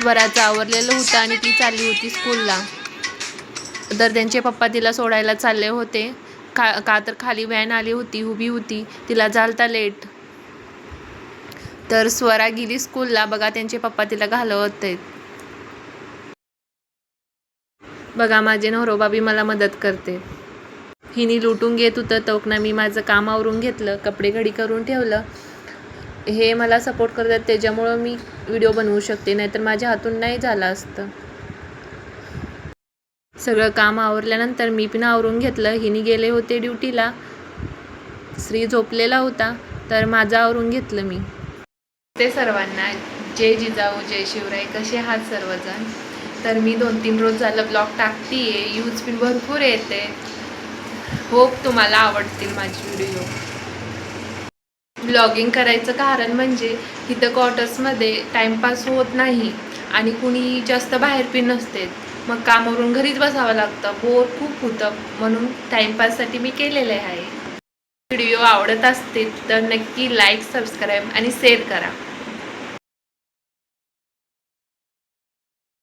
स्वराचं आवरलेलं होतं आणि ती चालली होती स्कूलला. तर त्यांचे पप्पा तिला सोडायला चालले होते. का तर खाली व्हॅन आली होती, उभी होती, तिला झालता लेट. तर स्वरा गेली स्कूलला. बघा त्यांचे पप्पा तिला घालवत आहेत. बघा माझे नवरोबा बी मला मदत करते. हिनी लुटून घेत होतं तोकना मी माझं काम आवरून घेतलं, कपडे घडी करून ठेवलं. हे मला सपोर्ट करतात त्याच्यामुळं मी व्हिडिओ बनवू शकते, नाहीतर माझ्या हातून नाही झालं असतं. सगळं काम आवरल्यानंतर मी पण आवरून घेतलं. हिनी गेले होते ड्युटीला, श्री झोपलेला होता, तर माझं आवरून घेतलं मी. ते सर्वांना जय जिजाऊ जय शिवराय. कसे आहात सर्वजण? तर मी 2-3 रोज झालं ब्लॉग टाकतीये, यूज पण भरपूर येते. होप तुम्हाला आवडतील माझे व्हिडिओ. ब्लॉगिंग करायचं कारण म्हणजे इथं क्वार्टर्समध्ये टाईमपास होत नाही आणि कुणी जास्त बाहेर पण नसते. मग कामावरून घरीच बसावं लागतं, बोर खूप होतं, म्हणून टाईमपाससाठी मी केलेले आहे. व्हिडिओ आवडत असतील तर नक्की लाईक, सबस्क्राईब आणि शेअर करा.